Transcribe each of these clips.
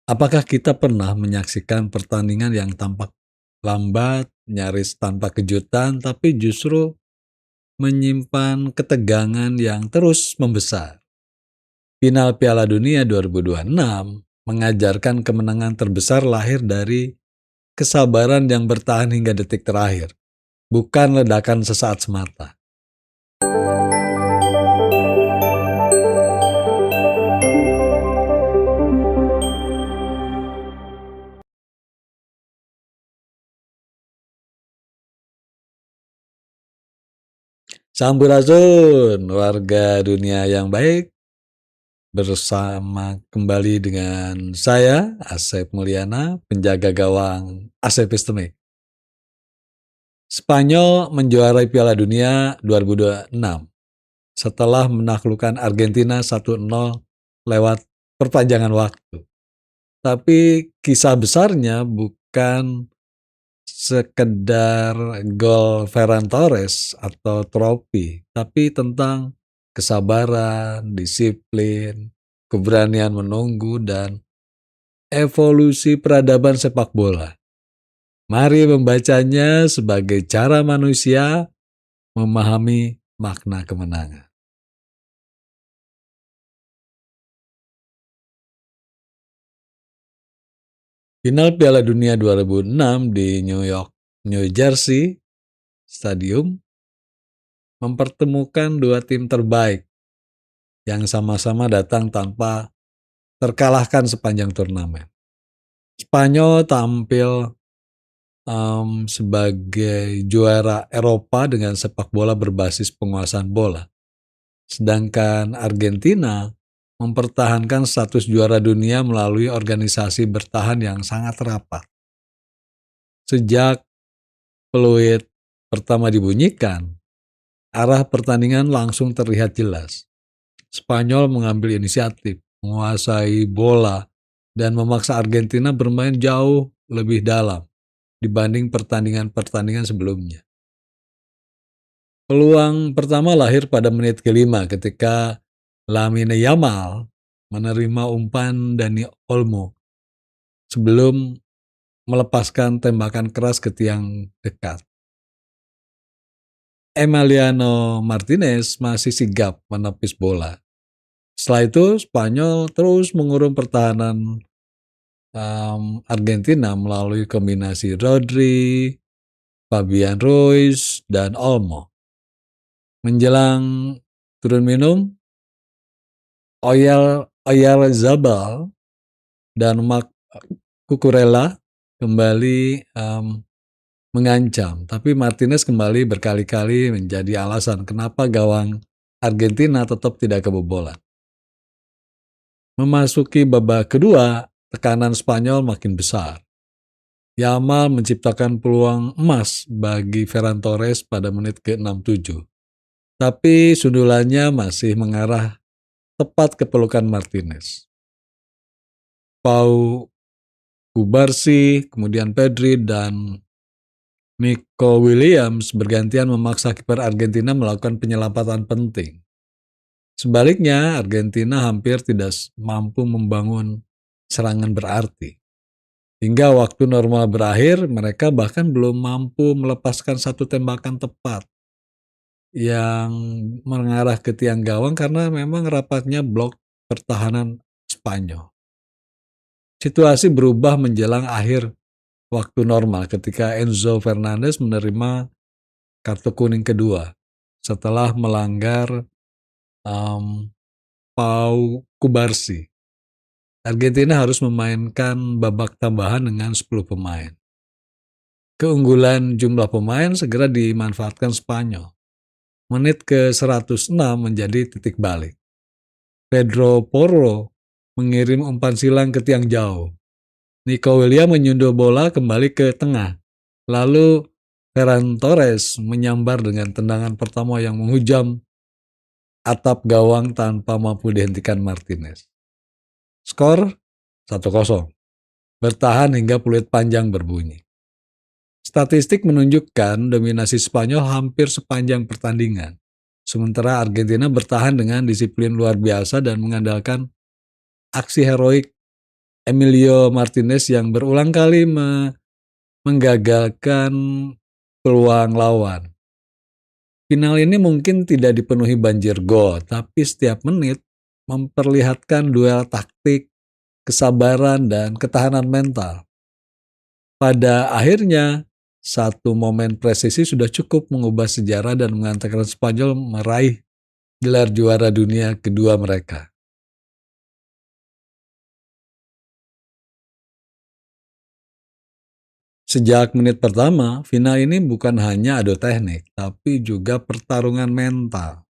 Apakah kita pernah menyaksikan pertandingan yang tampak lambat, nyaris tanpa kejutan, tapi justru menyimpan ketegangan yang terus membesar? Final Piala Dunia 2026 mengajarkan kemenangan terbesar lahir dari kesabaran yang bertahan hingga detik terakhir, bukan ledakan sesaat semata. Sampurasun, warga dunia yang baik. Bersama kembali dengan saya, Asep Mulyana, penjaga gawang AC Pistemik. Spanyol menjuarai Piala Dunia 2026 setelah menaklukkan Argentina 1-0 lewat perpanjangan waktu. Tapi kisah besarnya bukan sekedar gol Ferran Torres atau trofi, tapi tentang kesabaran, disiplin, keberanian menunggu, dan evolusi peradaban sepak bola. Mari membacanya sebagai cara manusia memahami makna kemenangan. Final Piala Dunia 2006 di New Jersey Stadium mempertemukan dua tim terbaik yang sama-sama datang tanpa terkalahkan sepanjang turnamen. Spanyol tampil sebagai juara Eropa dengan sepak bola berbasis penguasaan bola. Sedangkan Argentina mempertahankan status juara dunia melalui organisasi bertahan yang sangat rapat. Sejak peluit pertama dibunyikan, arah pertandingan langsung terlihat jelas. Spanyol mengambil inisiatif, menguasai bola, dan memaksa Argentina bermain jauh lebih dalam dibanding pertandingan-pertandingan sebelumnya. Peluang pertama lahir pada menit ke-5 ketika Lamine Yamal menerima umpan Dani Olmo sebelum melepaskan tembakan keras ke tiang dekat. Emiliano Martinez masih sigap menepis bola. Setelah itu Spanyol terus mengurung pertahanan Argentina melalui kombinasi Rodri, Fabian Ruiz, dan Olmo. Menjelang turun minum, Oyarzabal dan Marc Cucurella kembali mengancam, tapi Martinez kembali berkali-kali menjadi alasan kenapa gawang Argentina tetap tidak kebobolan. Memasuki babak kedua, tekanan Spanyol makin besar. Yamal menciptakan peluang emas bagi Ferran Torres pada menit ke-67. Tapi sundulannya masih mengarah tepat ke pelukan Martinez. Pau Cubarsí, kemudian Pedri, dan Nico Williams bergantian memaksa kiper Argentina melakukan penyelamatan penting. Sebaliknya, Argentina hampir tidak mampu membangun serangan berarti. Hingga waktu normal berakhir, mereka bahkan belum mampu melepaskan satu tembakan tepat yang mengarah ke tiang gawang karena memang rapatnya blok pertahanan Spanyol. Situasi berubah menjelang akhir waktu normal ketika Enzo Fernandez menerima kartu kuning kedua setelah melanggar Pau Cubarsí. Argentina harus memainkan babak tambahan dengan 10 pemain. Keunggulan jumlah pemain segera dimanfaatkan Spanyol. Menit ke-106 menjadi titik balik. Pedro Porro mengirim umpan silang ke tiang jauh. Nico Williams menyundul bola kembali ke tengah. Lalu Ferran Torres menyambar dengan tendangan pertama yang menghujam atap gawang tanpa mampu dihentikan Martinez. Skor 1-0. Bertahan hingga peluit panjang berbunyi. Statistik menunjukkan dominasi Spanyol hampir sepanjang pertandingan. Sementara Argentina bertahan dengan disiplin luar biasa dan mengandalkan aksi heroik Emilio Martinez yang berulang kali menggagalkan peluang lawan. Final ini mungkin tidak dipenuhi banjir gol, tapi setiap menit memperlihatkan duel taktik, kesabaran, dan ketahanan mental. Pada akhirnya, satu momen presisi sudah cukup mengubah sejarah dan mengantarkan Spanyol meraih gelar juara dunia kedua mereka. Sejak menit pertama, final ini bukan hanya adu teknik, tapi juga pertarungan mental.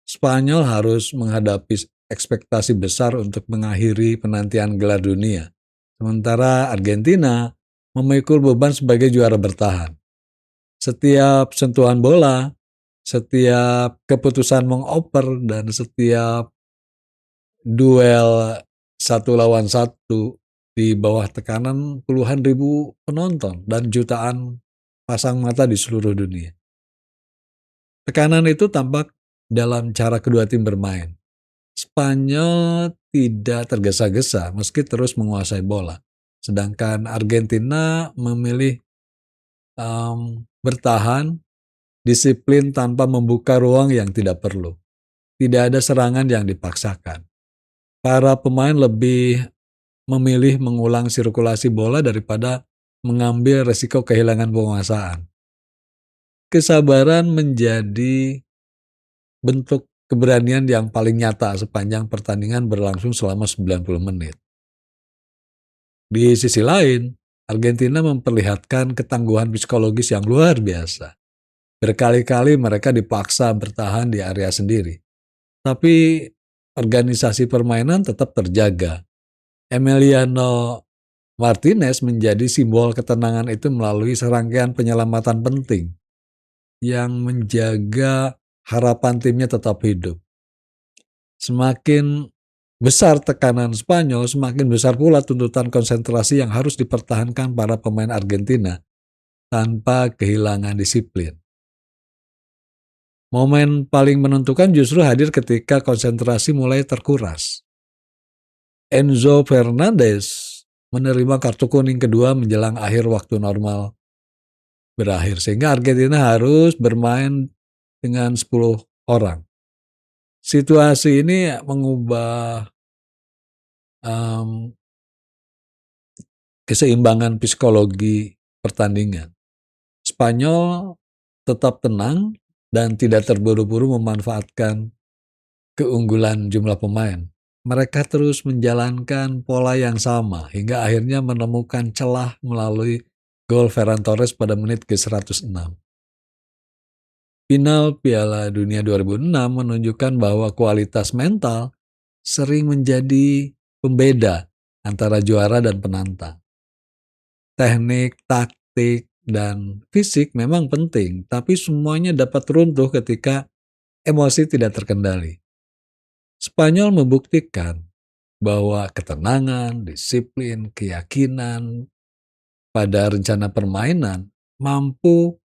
Spanyol harus menghadapi ekspektasi besar untuk mengakhiri penantian gelar dunia. Sementara Argentina memikul beban sebagai juara bertahan. Setiap sentuhan bola, setiap keputusan mengoper, dan setiap duel satu lawan satu di bawah tekanan puluhan ribu penonton dan jutaan pasang mata di seluruh dunia. Tekanan itu tampak dalam cara kedua tim bermain. Spanyol tidak tergesa-gesa meski terus menguasai bola. Sedangkan Argentina memilih bertahan, disiplin tanpa membuka ruang yang tidak perlu. Tidak ada serangan yang dipaksakan. Para pemain lebih memilih mengulang sirkulasi bola daripada mengambil resiko kehilangan penguasaan. Kesabaran menjadi bentuk keberanian yang paling nyata sepanjang pertandingan berlangsung selama 90 menit. Di sisi lain, Argentina memperlihatkan ketangguhan psikologis yang luar biasa. Berkali-kali mereka dipaksa bertahan di area sendiri. Tapi organisasi permainan tetap terjaga. Emiliano Martinez menjadi simbol ketenangan itu melalui serangkaian penyelamatan penting yang menjaga harapan timnya tetap hidup. Semakin besar tekanan Spanyol, semakin besar pula tuntutan konsentrasi yang harus dipertahankan para pemain Argentina tanpa kehilangan disiplin. Momen paling menentukan justru hadir ketika konsentrasi mulai terkuras. Enzo Fernandez menerima kartu kuning kedua menjelang akhir waktu normal berakhir, sehingga Argentina harus bermain dengan 10 orang. Situasi ini mengubah keseimbangan psikologi pertandingan. Spanyol tetap tenang dan tidak terburu-buru memanfaatkan keunggulan jumlah pemain. Mereka terus menjalankan pola yang sama hingga akhirnya menemukan celah melalui gol Ferran Torres pada menit ke-106. Final Piala Dunia 2006 menunjukkan bahwa kualitas mental sering menjadi pembeda antara juara dan penantang. Teknik, taktik, dan fisik memang penting, tapi semuanya dapat runtuh ketika emosi tidak terkendali. Spanyol membuktikan bahwa ketenangan, disiplin, keyakinan pada rencana permainan mampu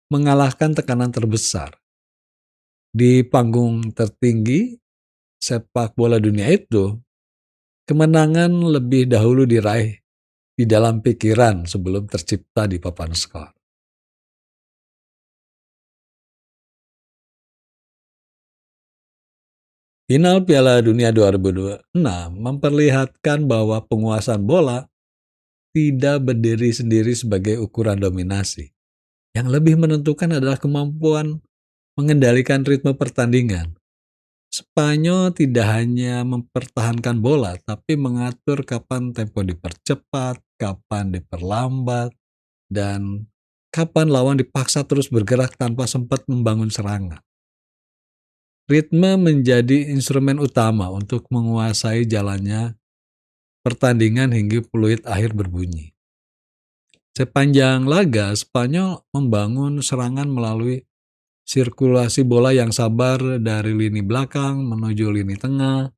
mengalahkan tekanan terbesar. Di panggung tertinggi sepak bola dunia itu, kemenangan lebih dahulu diraih di dalam pikiran sebelum tercipta di papan skor. Final Piala Dunia 2026 memperlihatkan bahwa penguasaan bola tidak berdiri sendiri sebagai ukuran dominasi. Yang lebih menentukan adalah kemampuan mengendalikan ritme pertandingan. Spanyol tidak hanya mempertahankan bola, tapi mengatur kapan tempo dipercepat, kapan diperlambat, dan kapan lawan dipaksa terus bergerak tanpa sempat membangun serangan. Ritme menjadi instrumen utama untuk menguasai jalannya pertandingan hingga peluit akhir berbunyi. Sepanjang laga, Spanyol membangun serangan melalui sirkulasi bola yang sabar dari lini belakang menuju lini tengah.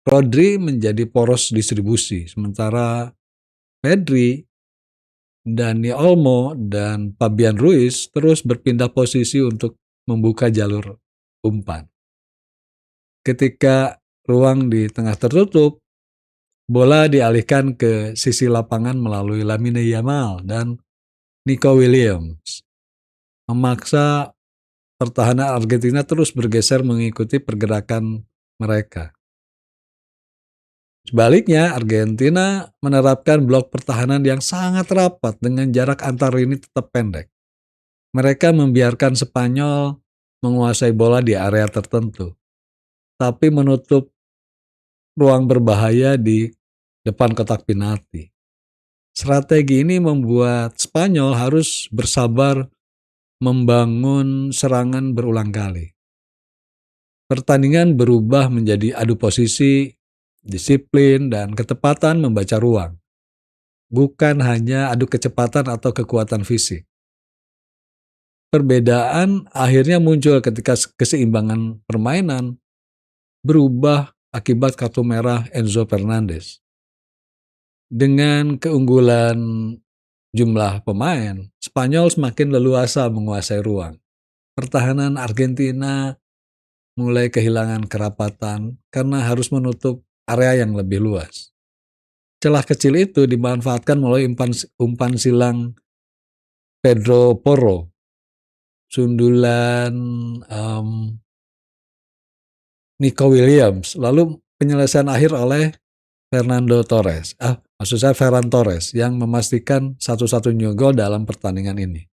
Rodri menjadi poros distribusi, sementara Pedri, Dani Olmo, dan Fabian Ruiz terus berpindah posisi untuk membuka jalur umpan. Ketika ruang di tengah tertutup, Bola dialihkan ke sisi lapangan melalui Lamine Yamal dan Nico Williams, memaksa pertahanan Argentina terus bergeser mengikuti pergerakan mereka. Sebaliknya, Argentina menerapkan blok pertahanan yang sangat rapat dengan jarak antar lini tetap pendek. Mereka membiarkan Spanyol menguasai bola di area tertentu, tapi menutup ruang berbahaya di depan kotak penalti. Strategi ini membuat Spanyol harus bersabar membangun serangan berulang kali. Pertandingan berubah menjadi adu posisi, disiplin, dan ketepatan membaca ruang, bukan hanya adu kecepatan atau kekuatan fisik. Perbedaan akhirnya muncul ketika keseimbangan permainan berubah akibat kartu merah Enzo Fernandez. Dengan keunggulan jumlah pemain, Spanyol semakin leluasa menguasai ruang. Pertahanan Argentina mulai kehilangan kerapatan karena harus menutup area yang lebih luas. Celah kecil itu dimanfaatkan melalui umpan silang Pedro Porro, sundulan Nico Williams, lalu penyelesaian akhir oleh Ferran Torres yang memastikan satu-satunya gol dalam pertandingan ini.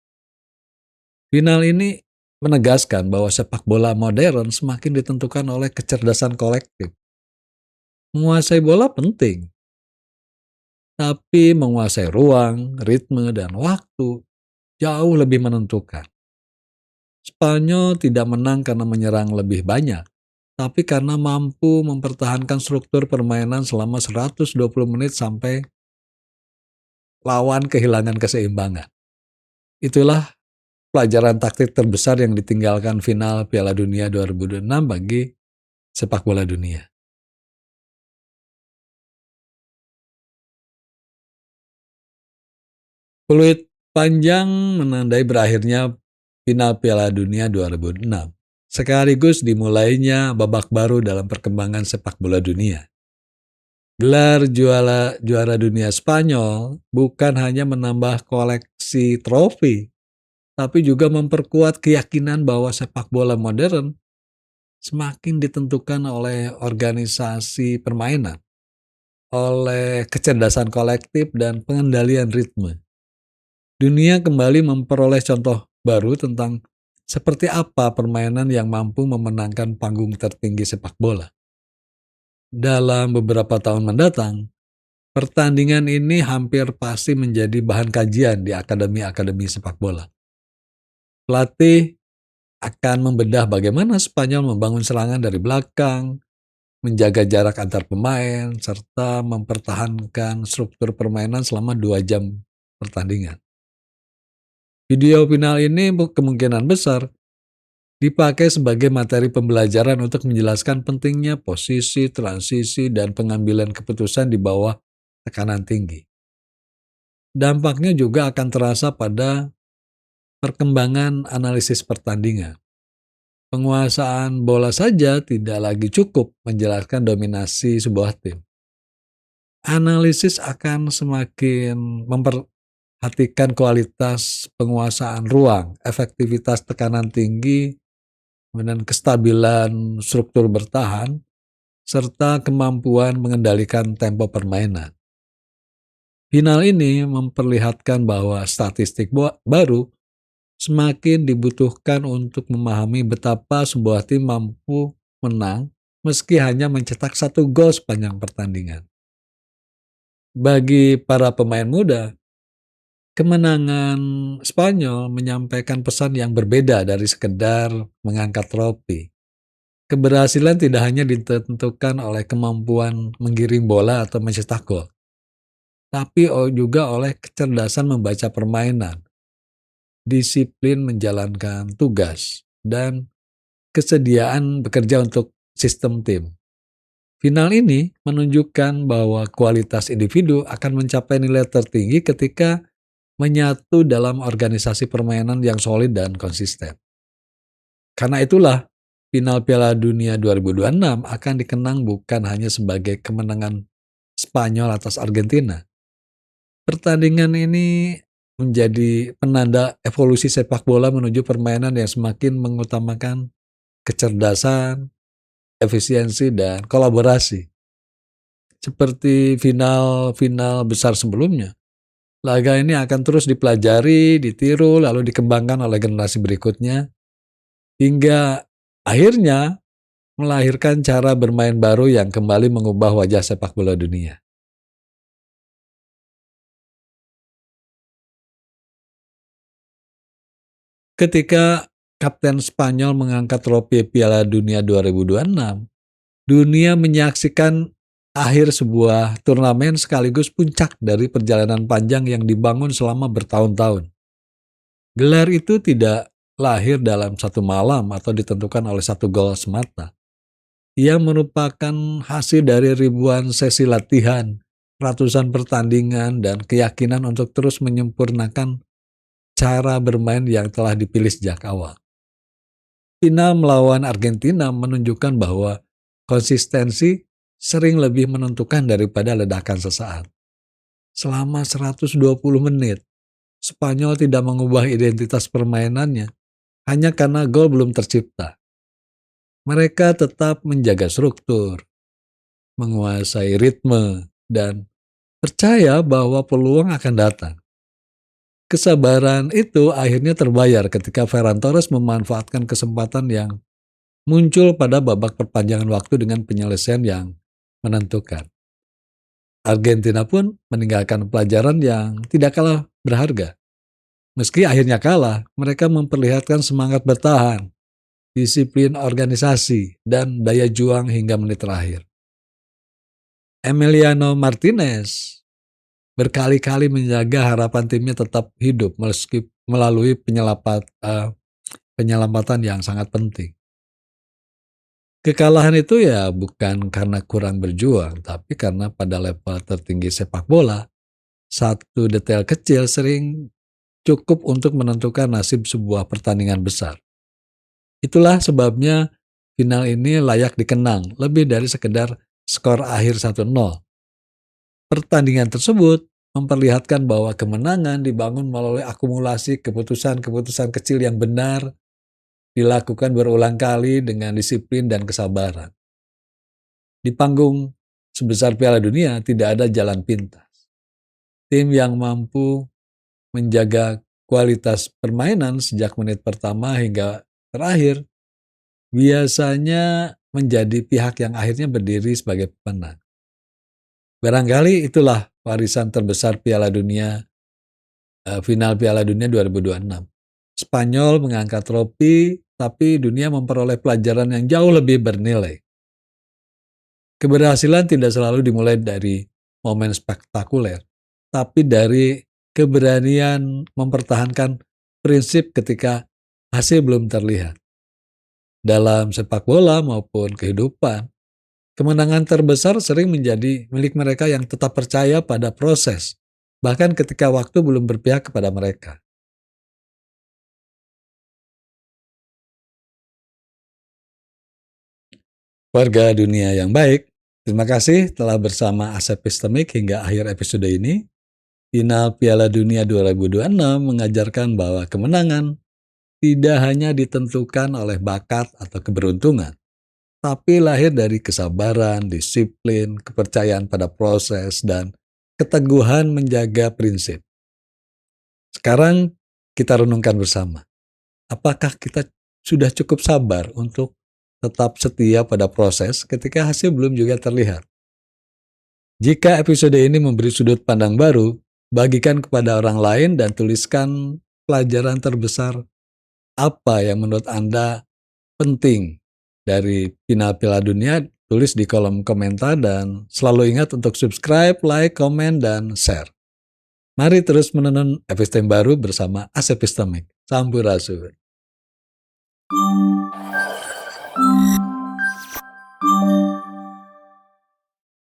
Final ini menegaskan bahwa sepak bola modern semakin ditentukan oleh kecerdasan kolektif. Menguasai bola penting, tapi menguasai ruang, ritme, dan waktu jauh lebih menentukan. Spanyol tidak menang karena menyerang lebih banyak, tapi karena mampu mempertahankan struktur permainan selama 120 menit sampai lawan kehilangan keseimbangan. Itulah pelajaran taktik terbesar yang ditinggalkan final Piala Dunia 2006 bagi sepak bola dunia. Peluit panjang menandai berakhirnya final Piala Dunia 2006, sekaligus dimulainya babak baru dalam perkembangan sepak bola dunia. Gelar juara dunia Spanyol bukan hanya menambah koleksi trofi, tapi juga memperkuat keyakinan bahwa sepak bola modern semakin ditentukan oleh organisasi permainan, oleh kecerdasan kolektif dan pengendalian ritme. Dunia kembali memperoleh contoh baru tentang seperti apa permainan yang mampu memenangkan panggung tertinggi sepak bola. Dalam beberapa tahun mendatang, pertandingan ini hampir pasti menjadi bahan kajian di akademi-akademi sepak bola. Pelatih akan membedah bagaimana Spanyol membangun serangan dari belakang, menjaga jarak antar pemain, serta mempertahankan struktur permainan selama 2 jam pertandingan. Video final ini kemungkinan besar dipakai sebagai materi pembelajaran untuk menjelaskan pentingnya posisi, transisi, dan pengambilan keputusan di bawah tekanan tinggi. Dampaknya juga akan terasa pada perkembangan analisis pertandingan. Penguasaan bola saja tidak lagi cukup menjelaskan dominasi sebuah tim. Analisis akan semakin memperhatikan kualitas penguasaan ruang, efektivitas tekanan tinggi, kemudian kestabilan struktur bertahan, serta kemampuan mengendalikan tempo permainan. Final ini memperlihatkan bahwa statistik baru semakin dibutuhkan untuk memahami betapa sebuah tim mampu menang meski hanya mencetak 1 gol sepanjang pertandingan. Bagi para pemain muda, kemenangan Spanyol menyampaikan pesan yang berbeda dari sekedar mengangkat trofi. Keberhasilan tidak hanya ditentukan oleh kemampuan menggiring bola atau mencetak gol, tapi juga oleh kecerdasan membaca permainan, disiplin menjalankan tugas, dan kesediaan bekerja untuk sistem tim. Final ini menunjukkan bahwa kualitas individu akan mencapai nilai tertinggi ketika menyatu dalam organisasi permainan yang solid dan konsisten. Karena itulah, final Piala Dunia 2026 akan dikenang bukan hanya sebagai kemenangan Spanyol atas Argentina. Pertandingan ini menjadi penanda evolusi sepak bola menuju permainan yang semakin mengutamakan kecerdasan, efisiensi, dan kolaborasi. Seperti final-final besar sebelumnya, laga ini akan terus dipelajari, ditiru, lalu dikembangkan oleh generasi berikutnya, hingga akhirnya melahirkan cara bermain baru yang kembali mengubah wajah sepak bola dunia. Ketika Kapten Spanyol mengangkat trofi Piala Dunia 2026, dunia menyaksikan akhir sebuah turnamen sekaligus puncak dari perjalanan panjang yang dibangun selama bertahun-tahun. Gelar itu tidak lahir dalam satu malam atau ditentukan oleh satu gol semata. Ia merupakan hasil dari ribuan sesi latihan, ratusan pertandingan, dan keyakinan untuk terus menyempurnakan cara bermain yang telah dipilih sejak awal. Final melawan Argentina menunjukkan bahwa konsistensi sering lebih menentukan daripada ledakan sesaat. Selama 120 menit, Spanyol tidak mengubah identitas permainannya hanya karena gol belum tercipta. Mereka tetap menjaga struktur, menguasai ritme, dan percaya bahwa peluang akan datang. Kesabaran itu akhirnya terbayar ketika Ferran Torres memanfaatkan kesempatan yang muncul pada babak perpanjangan waktu dengan penyelesaian yang menentukan. Argentina pun meninggalkan pelajaran yang tidak kalah berharga. Meski akhirnya kalah, mereka memperlihatkan semangat bertahan, disiplin organisasi, dan daya juang hingga menit terakhir. Emiliano Martinez berkali-kali menjaga harapan timnya tetap hidup meski melalui penyelamatan yang sangat penting. Kekalahan itu ya bukan karena kurang berjuang, tapi karena pada level tertinggi sepak bola, satu detail kecil sering cukup untuk menentukan nasib sebuah pertandingan besar. Itulah sebabnya final ini layak dikenang lebih dari sekedar skor akhir 1-0. Pertandingan tersebut memperlihatkan bahwa kemenangan dibangun melalui akumulasi keputusan-keputusan kecil yang benar, dilakukan berulang kali dengan disiplin dan kesabaran. Di panggung sebesar Piala Dunia tidak ada jalan pintas. Tim yang mampu menjaga kualitas permainan sejak menit pertama hingga terakhir biasanya menjadi pihak yang akhirnya berdiri sebagai pemenang. Barangkali itulah warisan terbesar final Piala Dunia 2026. Spanyol mengangkat trofi, tapi dunia memperoleh pelajaran yang jauh lebih bernilai. Keberhasilan tidak selalu dimulai dari momen spektakuler, tapi dari keberanian mempertahankan prinsip ketika hasil belum terlihat. Dalam sepak bola maupun kehidupan, kemenangan terbesar sering menjadi milik mereka yang tetap percaya pada proses, bahkan ketika waktu belum berpihak kepada mereka. Warga dunia yang baik, terima kasih telah bersama Asep Epistemic hingga akhir episode ini. Final Piala Dunia 2026 mengajarkan bahwa kemenangan tidak hanya ditentukan oleh bakat atau keberuntungan, tapi lahir dari kesabaran, disiplin, kepercayaan pada proses, dan keteguhan menjaga prinsip. Sekarang kita renungkan bersama, apakah kita sudah cukup sabar untuk tetap setia pada proses ketika hasil belum juga terlihat? Jika episode ini memberi sudut pandang baru, bagikan kepada orang lain dan tuliskan pelajaran terbesar apa yang menurut Anda penting dari final Piala Dunia. Tulis di kolom komentar dan selalu ingat untuk subscribe, like, komen, dan share. Mari terus menenun epistem baru bersama Asep Epistemic. Sampurasun.